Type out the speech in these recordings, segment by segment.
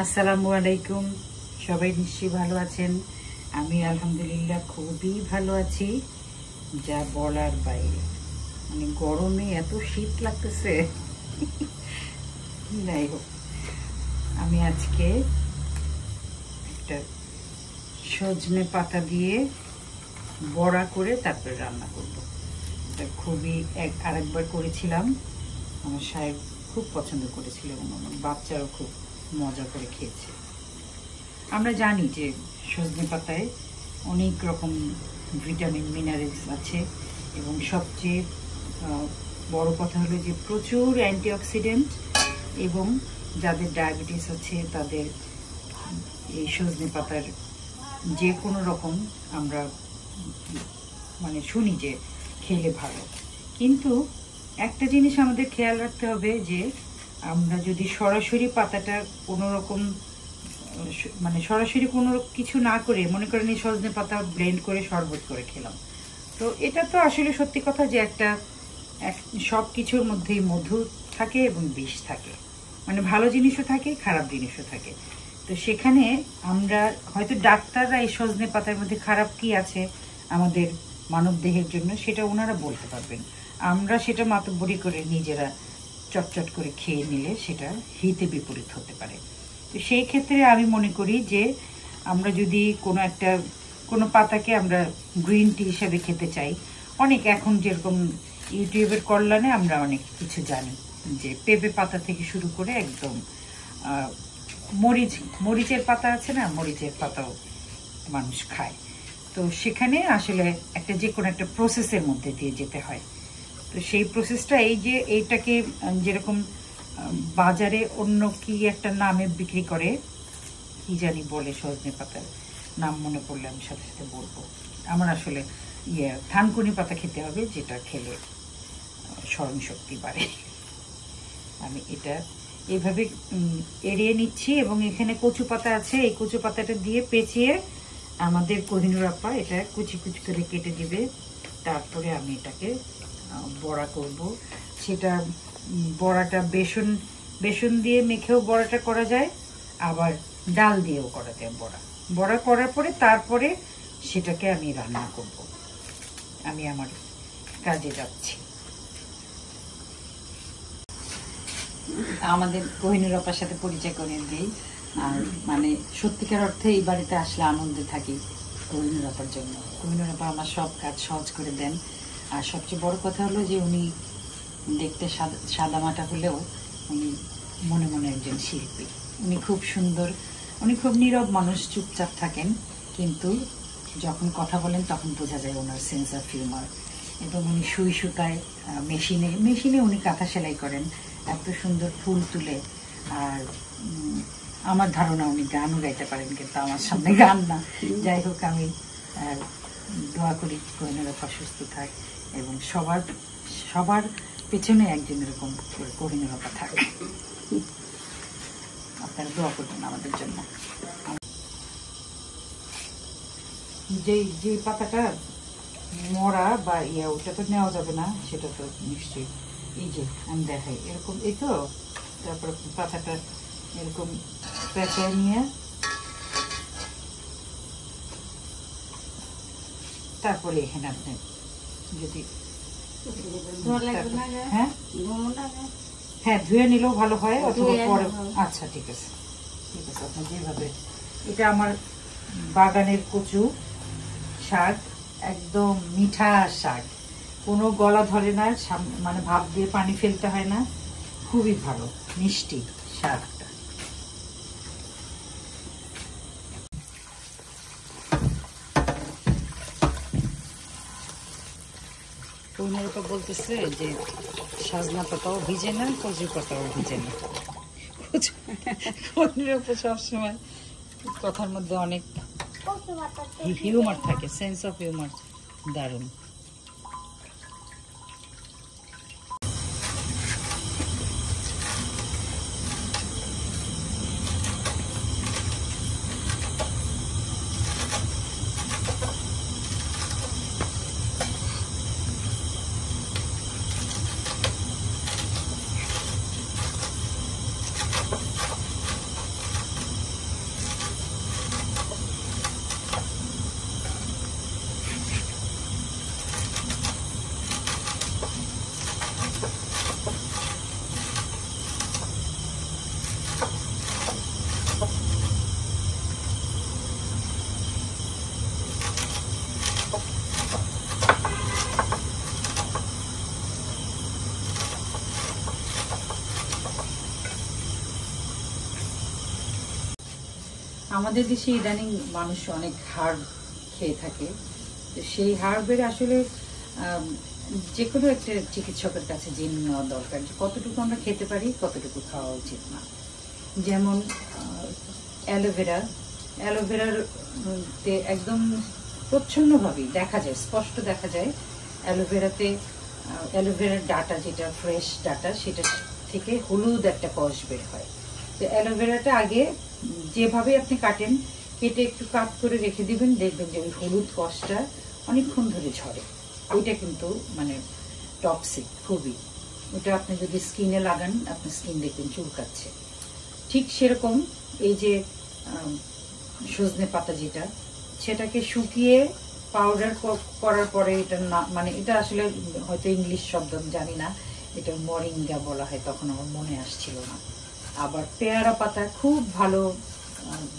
আসসালামু আলাইকুম। সবাই নিশ্চয়ই ভালো আছেন। আমি আলহামদুলিল্লাহ খুবই ভালো আছি, যা বলার বাইরে। মানে গরমে এত শীত লাগতেছে। যাই হোক, আমি আজকে একটা সজনে পাতা দিয়ে বড়া করে তারপরে রান্না করব। এটা খুবই আরেকবার করেছিলাম, আমার সাহেব খুব পছন্দ করেছিল এবং আমার বাচ্চারাও খুব মজা করে খেয়েছে। আমরা জানি যে সজনে পাতায় অনেক রকম ভিটামিন মিনারেলস আছে এবং সবচেয়ে বড় কথা হলো যে প্রচুর অ্যান্টিঅক্সিডেন্ট, এবং যাদের ডায়াবেটিস আছে তাদের এই সজনে পাতার যে কোনো রকম আমরা মানে শুনি যে খেলে ভালো। কিন্তু একটা জিনিস আমাদের খেয়াল রাখতে হবে যে আমরা যদি সরাসরি পাতাটা কোনো রকম মানে সরাসরি কোনো কিছু না করে, মনে করেন এই সজনে পাতা ব্লেন্ড করে শরবত করে খেলাম, তো এটা তো আসলে সত্যি কথা যে সব কিছুর মধ্যেই মধু থাকে এবং বিষ থাকে, মানে ভালো জিনিসও থাকে খারাপ জিনিসও থাকে। তো সেখানে আমরা হয়তো ডাক্তাররা এই সজনে পাতার মধ্যে খারাপ কি আছে আমাদের মানব দেহের জন্য সেটা ওনারা বলতে পারবেন। আমরা সেটা মাতব্বরি করে নিজেরা চটচট করে খেয়ে নিলে সেটা হিতে বিপরীত হতে পারে। তো সেই ক্ষেত্রে আমি মনে করি যে আমরা যদি কোনো পাতাকে আমরা গ্রিন টি হিসেবে খেতে চাই, অনেক এখন যেরকম ইউটিউবের কল্যাণে আমরা অনেক কিছু জানি যে পেঁপে পাতা থেকে শুরু করে একদম মরিচের পাতা আছে না, মরিচের পাতাও মানুষ খায়। তো সেখানে আসলে যে কোনো একটা প্রসেসের মধ্যে দিয়ে যেতে হয়। তো সেই প্রসেসটা এইটাকে যেরকম বাজারে অন্য কি একটা নামে বিক্রি করে, কি জানি বলে, সজনে পাতার নাম মনে পড়লে আমি সাথে সাথে বলবো। আমার আসলে থানকুনি পাতা খেতে হবে, যেটা খেলে স্মরণ শক্তি বাড়ে। আমি এটা এইভাবে এড়িয়ে নিচ্ছি এবং এখানে কচু পাতা আছে, এই কচু পাতাটা দিয়ে পেঁচিয়ে আমাদের কোহিনুর আপা এটা কুচি কুচি করে কেটে দিবে। তারপরে আমি এটাকে বড়া করব। সেটা বড়াটা বেসন দিয়ে মেখেও বড়াটা করা যায়, আবার ডাল দিয়েও করা যায়। বড়া করার পরে তারপরে সেটাকে আমি রান্না করব। আমি আমার কাজে যাচ্ছি। আমাদের কোহিনুর আপার সাথে পরিচয় করে দিই। আর মানে সত্যিকার অর্থে এই বাড়িতে আসলে আনন্দে থাকি কোহিনুর আপার জন্য। কোহিনুর আপা আমার সব কাজ সহজ করে দেন। আর সবচেয়ে বড় কথা হলো যে উনি দেখতে সাদামাটা হলেও উনি মনে মনে একজন শিল্পী। উনি খুব সুন্দর, উনি খুব নীরব মানুষ, চুপচাপ থাকেন, কিন্তু যখন কথা বলেন তখন বোঝা যায় ওনার সেন্স অফ হিউমার। এবং উনি সুই সুতায় মেশিনে উনি কাঁথা সেলাই করেন, এত সুন্দর ফুল তুলে। আর আমার ধারণা উনি গানও গাইতে পারেন, কিন্তু আমার সামনে গান না। যাই হোক, আমি দোয়া করি কোহিনুর আপা সুস্থ থাক এবং সবার পেছনে একজন এরকম কোহিনুর আপা থাকে। আপনারা দোয়া করবেন আমাদের জন্য। যে পাতাটা মরা বা ওটা তো নেওয়া যাবে না, সেটা তো নিশ্চয়ই। এই যে আমি দেখাই এরকম, এই তো তারপর পাতাটা এরকম পেঁচায় নিয়ে তারপরে এখানে আপনি যদি হ্যাঁ ধুয়ে নিলেও ভালো হয়, অথবা পরে। আচ্ছা ঠিক আছে আপনি যেভাবে। এটা আমার বাগানের কচু শাক, একদম মিঠা শাক, কোনো গলা ধরে না, মানে ভাপ দিয়ে পানি ফেলতে হয় না, খুবই ভালো মিষ্টি শাকটা। কোহিনুর আপা বলতেছে যে সজনা পাতাও ভিজে না, কচু পাতাও ভিজে না। কোহিনুর আপা সবসময় কথার মধ্যে অনেক হিউমার থাকে, সেন্স অফ হিউমার দারুণ। আমাদের দেশে ইদানিং মানুষ অনেক হার্ব খেয়ে থাকে, তো সেই হার্বের আসলে যে কোনো একটা চিকিৎসকের কাছে জেনে নেওয়া দরকার যে কতটুকু আমরা খেতে পারি, কতটুকু খাওয়া উচিত না। যেমন অ্যালোভেরার একদম প্রচ্ছন্নভাবেই দেখা যায়, স্পষ্ট দেখা যায় অ্যালোভেরার ডাটা, যেটা ফ্রেশ ডাটা, সেটা থেকে হলুদ একটা কষ বের হয়। তো অ্যালোভেরাটা আগে যেভাবে আপনি কাটেন, কেটে একটু কাট করে রেখে দিবেন, দেখবেন যে ওই হলুদ কষটা অনেকক্ষণ ধরে ঝরে। ওইটা কিন্তু মানে টক্সিক খুবই। ওটা আপনি যদি স্কিনে লাগান, আপনার স্কিন দেখবেন চুলকাচ্ছে। ঠিক সেরকম এই যে সজনে পাতা যেটা, সেটাকে শুকিয়ে পাউডার করার পরে, এটা না মানে এটা আসলে হয়তো ইংলিশ শব্দ আমি জানি না, এটা মরিঙ্গা বলা হয়, তখন আমার মনে আসছিল না। আবার পেয়ারা পাতা খুব ভালো,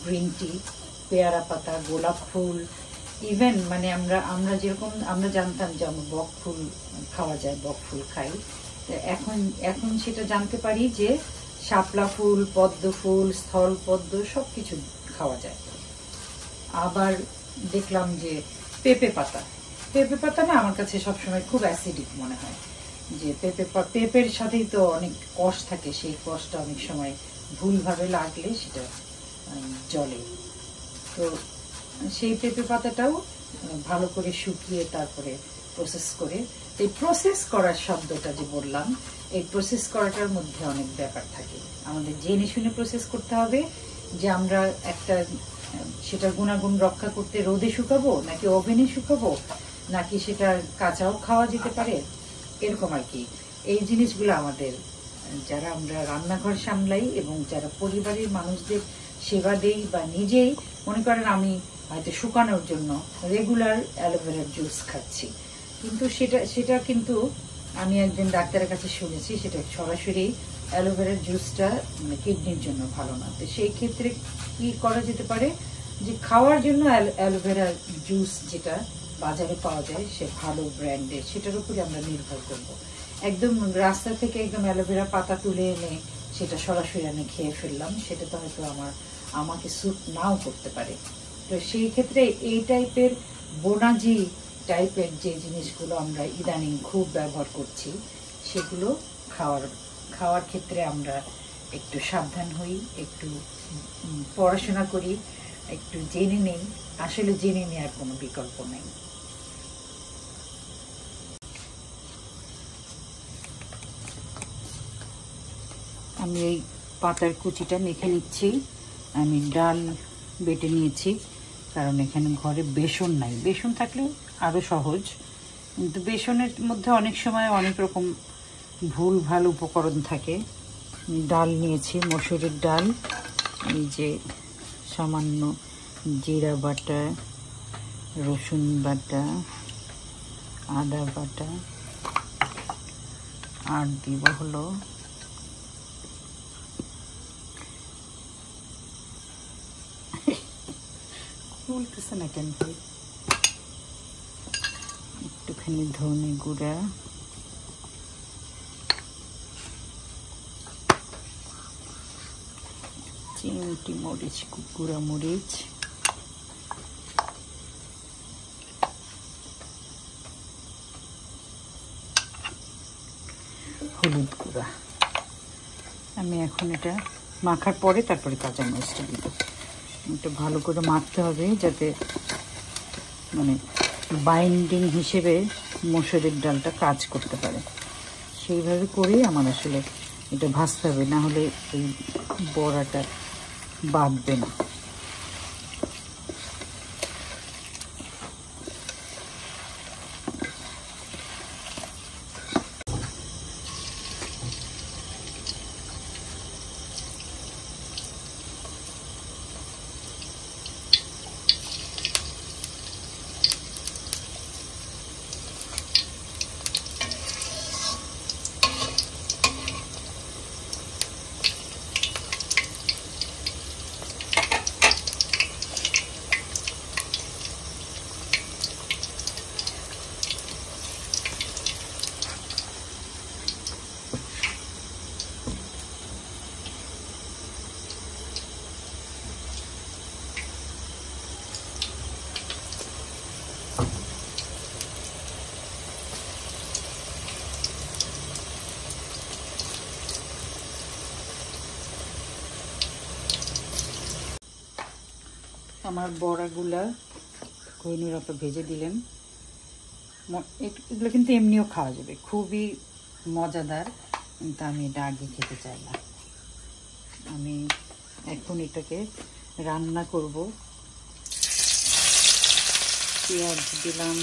গ্রিন টি, পেয়ারা পাতা, গোলাপ ফুল, ইভেন মানে আমরা যেরকম আমরা জানতাম যে আমরা বক ফুল খাওয়া যায়, বক ফুল খাই, এখন সেটা জানতে পারি যে শাপলা ফুল, পদ্ম ফুল, স্থল পদ্ম সবকিছু খাওয়া যায়। আবার দেখলাম যে পেঁপে পাতা না আমার কাছে সবসময় খুব অ্যাসিডিক মনে হয়, যে পেঁপের সাথেই তো অনেক কষ থাকে, সেই কষটা অনেক সময় ভুলভাবে লাগলে সেটা জলে। তো সেই পেঁপে পাতাটাও ভালো করে শুকিয়ে তারপরে প্রসেস করে, এই প্রসেস করার শব্দটা যে বললাম, এই প্রসেস করাটার মধ্যে অনেক ব্যাপার থাকে। আমাদের জেনে শুনে প্রসেস করতে হবে যে আমরা সেটার গুণাগুণ রক্ষা করতে রোদে শুকাবো, নাকি ওভেনে শুকাবো, নাকি সেটা কাঁচাও খাওয়া যেতে পারে, এরকম আর কি। এই জিনিসগুলো আমাদের, যারা আমরা রান্নাঘর সামলাই এবং যারা পরিবারের মানুষদের সেবা দেই বা নিজেই মনে করেন, আমি হয়তো শুকানোর জন্য রেগুলার অ্যালোভেরার জুস খাচ্ছি, কিন্তু সেটা কিন্তু আমি একজন ডাক্তারের কাছে শুনেছি সেটা সরাসরি অ্যালোভেরার জুসটা মানে কিডনির জন্য ভালো না। তো সেই ক্ষেত্রে কি করা যেতে পারে, যে খাওয়ার জন্য অ্যালোভেরার জুস যেটা বাজারে পাওয়া যায়, সে ভালো ব্র্যান্ডের, সেটার উপরে আমরা নির্ভর করব। একদম রাস্তা থেকে একদম অ্যালোভেরা পাতা তুলে এনে সেটা সরাসরি আমি খেয়ে ফেললাম, সেটা তো হয়তো আমাকে স্যুট নাও করতে পারে। তো সেই ক্ষেত্রে এই টাইপের বোনাজি টাইপের যে জিনিসগুলো আমরা ইদানিং খুব ব্যবহার করছি, সেগুলো খাওয়ার ক্ষেত্রে আমরা একটু সাবধান হই, একটু পড়াশোনা করি, একটু জেনে নেই। আসলে জেনে নেওয়ার কোনো বিকল্প নেই। আমি এই পাতার কুচিটা মেখে নিচ্ছি। আমি ডাল বেটে নিয়েছি, কারণ এখানে ঘরে বেসন নাই। বেসন থাকলে আরও সহজ, কিন্তু বেসনের মধ্যে অনেক সময় অনেক রকম ভুলভাল উপকরণ থাকে। ডাল নিয়েছি, মসুরের ডাল, এই যে সামান্য জিরা বাটা, রসুন বাটা, আদা বাটা, আর দিব হলো বলতেছে না কেন, একটুখানি ধনে গুঁড়া, চিমটি মরিচ, গুঁড়া মরিচ, হলুদ গুঁড়া। আমি এখন এটা মাখার পরে তারপরে কাঁচা মরিচটা দিব। এটা ভালো করে মাখতে হবে যাতে মানে বাইন্ডিং হিসেবে মসুরের ডালটা কাজ করতে পারে। সেইভাবে করেই আমার আসলে এটা ভাজতে হবে, না হলে এই বড়াটা বাঁধবে না। আমার বড়াগুলা কোহিনুর আপা ভেজে দিলেন। এগুলো কিন্তু এমনিও খাওয়া যাবে, খুবই মজাদার, কিন্তু আমি এটা আগে খেতে চাই না। আমি এখন এটাকে রান্না করব। পেঁয়াজ দিলাম,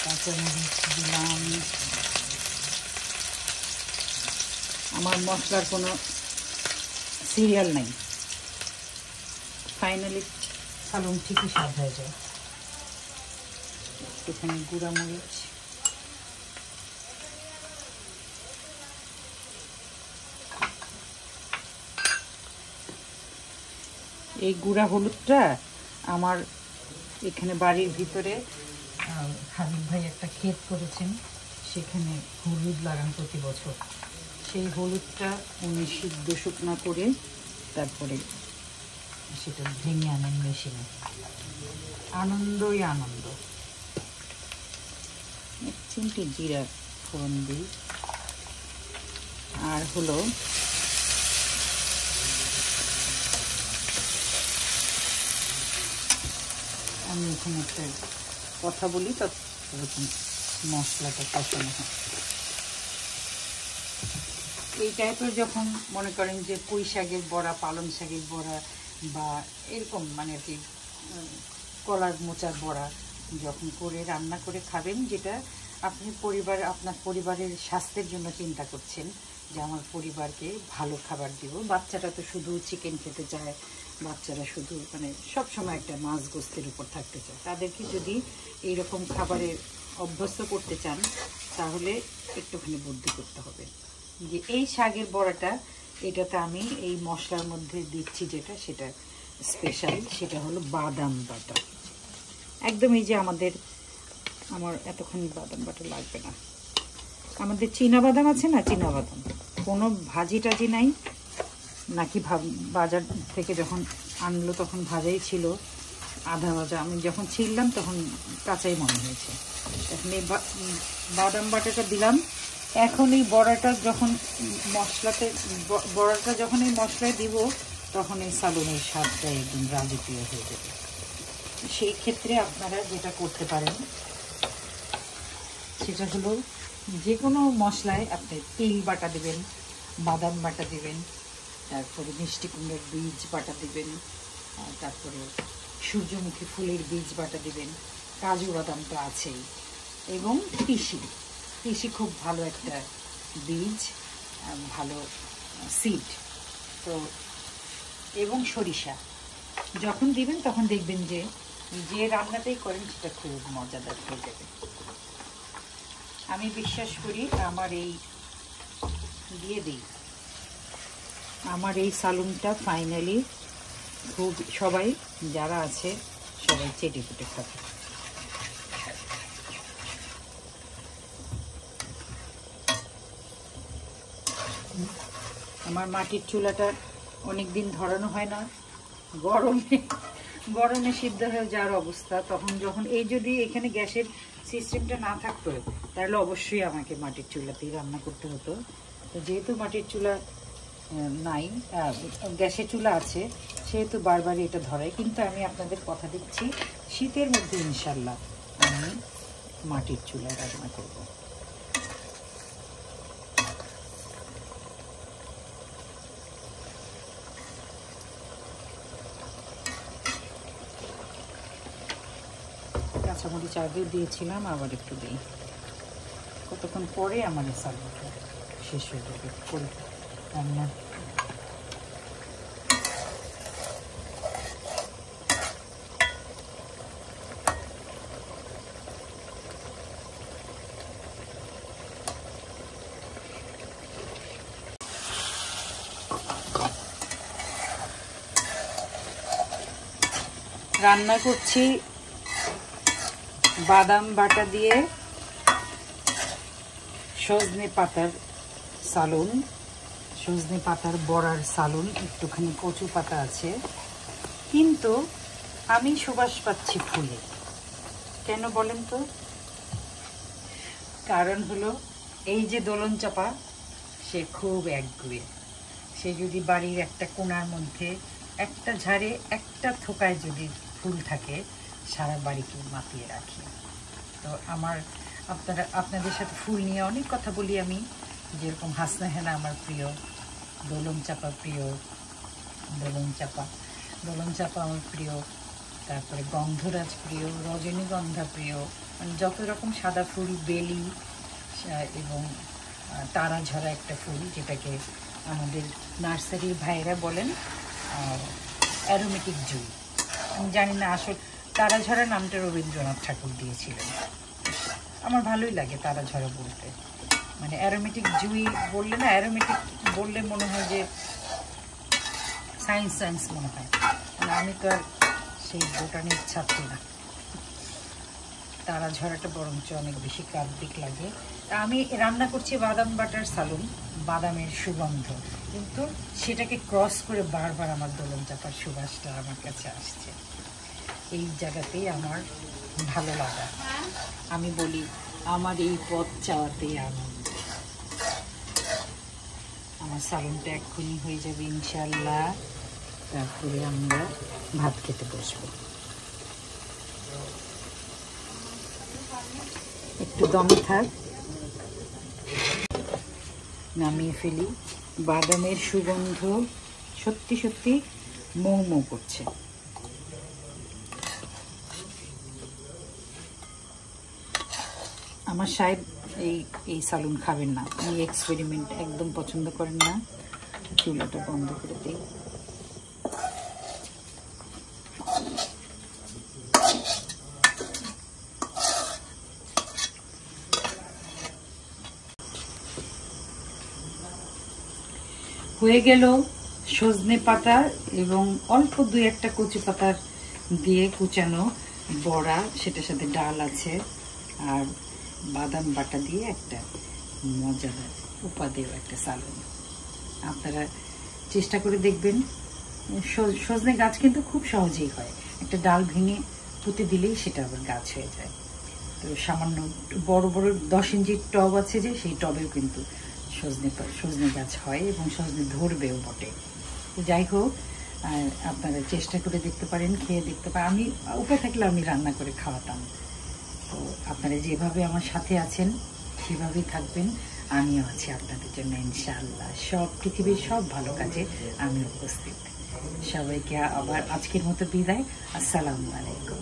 কাঁচামরিচ দিলাম। আমার মশলার কোনো সিরিয়াল নাই, ফাইনালি সালুন ঠিকই স্বাদ হয়ে যায়। একটুখানি গুঁড়া মরিচ, এই গুঁড়া হলুদটা আমার এখানে বাড়ির ভিতরে হাবিব ভাই একটা ক্ষেত করেছেন, সেখানে হলুদ লাগান প্রতি বছর। সেই হলুদটা উনি সিদ্ধ শুকনা করে তারপরে সেটা ভেঙে আনেন মেশিনে। আনন্দই আনন্দ। এক চিমটি জিরা ফোড়ন দিই, আর হলো আমি এখানে একটা কথা বলি, তখন মশলাটা কষানো হয়। এই টাইপের যখন মনে করেন যে পুঁই শাকের বড়া, পালং শাকের বড়া, বা এরকম মানে আর কি কলার মোচার বড়া যখন করে রান্না করে খাবেন, যেটা আপনি আপনার পরিবারের স্বাস্থ্যের জন্য চিন্তা করছেন যে আমার পরিবারকে ভালো খাবার দিব। বাচ্চারা তো শুধু চিকেন খেতে চায়, বাচ্চারা শুধু মানে সবসময় একটা মাছ গোস্তের উপর থাকতে চায়। তাদেরকে যদি এইরকম খাবারে অভ্যস্ত করতে চান, তাহলে একটুখানি বুদ্ধি করতে হবে যে এই শাকের বড়াটা, এটাতে আমি এই মশলার মধ্যে দিচ্ছি যেটা, সেটা স্পেশাল, সেটা হলো বাদাম বাটা। একদম এই যে আমার এতখানি বাদাম বাটা লাগবে না। আমাদের চীনা বাদাম আছে না, চীনা বাদাম, কোনো ভাজি টাজি নাই নাকি, বাজার থেকে যখন আনলো তখন ভাজাই ছিল, আধা ভাজা। আমি যখন ছিললাম তখন কাঁচাই মনে হয়েছে। এখন এই বাদাম বাটাটা দিলাম। এখন এই বড়াটা যখন এই মশলায় দিব, তখন এই সালুনের স্বাদটা একদম রাজকীয় হয়ে যাবে। সেই ক্ষেত্রে আপনারা যেটা করতে পারেন সেটা হলো, যে কোনো মশলায় আপনি তিল বাটা দেবেন, বাদাম বাটা দেবেন, তারপরে মিষ্টি কুমড়োর বীজ বাটা দেবেন, তারপরে সূর্যমুখী ফুলের বীজ বাটা দেবেন, কাজু বাদাম তো আছেই, এবং তিসি খুব ভালো একটা বীজ, ভালো সিড তো, এবং সরিষা যখন দিবেন তখন দেখবেন যে রান্নাটাই করেন সেটা খুব মজাদার হয়ে যাবে। আমি বিশ্বাস করি আমার এই সালুনটা ফাইনালি খুব সবাই যারা আছে সবাই চেটে ফুটে খাবে। আমার মাটির চুলাটা অনেক দিন ধরানো হয় না, গরমে সিদ্ধ হয়ে যাওয়ার অবস্থা। তখন যখন যদি এখানে গ্যাসের সিস্টেমটা না থাকতো, তাহলে অবশ্যই আমাকে মাটির চুলাতেই রান্না করতে হতো। তো যেহেতু মাটির চুলা নাই, গ্যাসের চুলা আছে, সেহেতু বারবারই এটা ধরাই। কিন্তু আমি আপনাদের কথা দিচ্ছি, শীতের মধ্যে ইনশাল্লাহ আমি মাটির চুলায় রান্না করব। কাঁচামরিচ আগেও দিয়েছিলাম, আবার একটু দিই। কতক্ষণ পরে আমার এই সালুনটা শেষ হয়ে যাবে রান্না। রান্না করছি বাদাম বাটা দিয়ে সজনে পাতার সালুন, সজনে পাতার বড়ার সালুন। একটুখানি কচু পাতা আছে, কিন্তু আমি সুবাস পাচ্ছি ফুলে। কেন বলেন তো? কারণ হলো এই যে দোলন চাপা, সে খুব একগুঁয়ে। সে যদি বাড়ির একটা কোণার মধ্যে একটা ঝাড়ে একটা থোকায় যদি ফুল থাকে সারা বাড়িকে মাতিয়ে রাখি। তো আপনাদের সাথে ফুল নিয়ে অনেক কথা বলি আমি, যেরকম হাসনা হেনা আমার প্রিয়, দোলন চাপা প্রিয়, দোলন চাপা আমার প্রিয়, তারপরে গন্ধরাজ প্রিয়, রজনীগন্ধা প্রিয়, মানে যত রকম সাদা ফুল, বেলি এবং তারা ঝরা একটা ফুল, যেটাকে আমাদের নার্সারির ভাইয়েরা বলেন অ্যারোমেটিক জুই। আমি জানি না আসল তারা ঝরা নামটা রবীন্দ্রনাথ ঠাকুর দিয়েছিলেন। আমার ভালোই লাগে তারা ঝরা বলতে, মানে অ্যারোমেটিক জুই বললে না, অ্যারোমেটিক বললে মনে হয় যে সায়েন্স মনে হয়, মানে আমি তো আর সেই বোটানির ছাত্রী না। তারা ঝরাটা বরঞ্চ অনেক বেশি কাব্যিক লাগে। আমি রান্না করছি বাদাম বাটার সালুন, বাদামের সুগন্ধ, কিন্তু সেটাকে ক্রস করে বারবার আমার দোলন চাপার সুবাসটা আমার কাছে আসছে। এই জায়গাতেই আমার ভালো লাগা। আমি বলি আমার এই পথ চাওয়াতেই আনন্দ। আমার সালুনটা এক্ষুনি হয়ে যাবে ইনশাল্লাহ, তারপরে আমরা ভাত খেতে বসবো। একটু দমে থাক, নামিয়ে ফেলি। বাদামের সুগন্ধ সত্যি সত্যি মৌ মৌ করছে। আমার সাহেব এই সালুন খাবেন না, এই এক্সপেরিমেন্ট একদম পছন্দ করেন না। চুলাটা বন্ধ করে দিই। হয়ে গেল সজনে পাতা এবং অল্প 2-1টা কচু পাতার দিয়ে কুচানো বড়া, সেটার সাথে ডাল আছে, আর বাদাম বাটা দিয়ে একটা মজাদার উপাদেয় একটা সালুন। আপনারা চেষ্টা করে দেখবেন। সজনে গাছ কিন্তু খুব সহজেই হয়, একটা ডাল ভেঙে পুঁতে দিলেই সেটা আবার গাছ হয়ে যায়। তো সামান্য বড় বড় 10 ইঞ্চির টব আছে, যে সেই টবেও কিন্তু সজনে গাছ হয় এবং সজনে ধরবেও বটে। তো যাই হোক, আপনারা চেষ্টা করে দেখতে পারেন, খেয়ে দেখতে পারেন। আমি উপায় থাকলে আমি রান্না করে খাওয়াতাম। তো আপনারা যেভাবে আমার সাথে আছেন সেভাবেই থাকবেন, আমিও আছি আপনাদের জন্য ইনশাআল্লাহ। পৃথিবীর সব ভালো কাজে আমি উপস্থিত। সবাইকে আবার আজকের মতো বিদায়। আসসালামু আলাইকুম।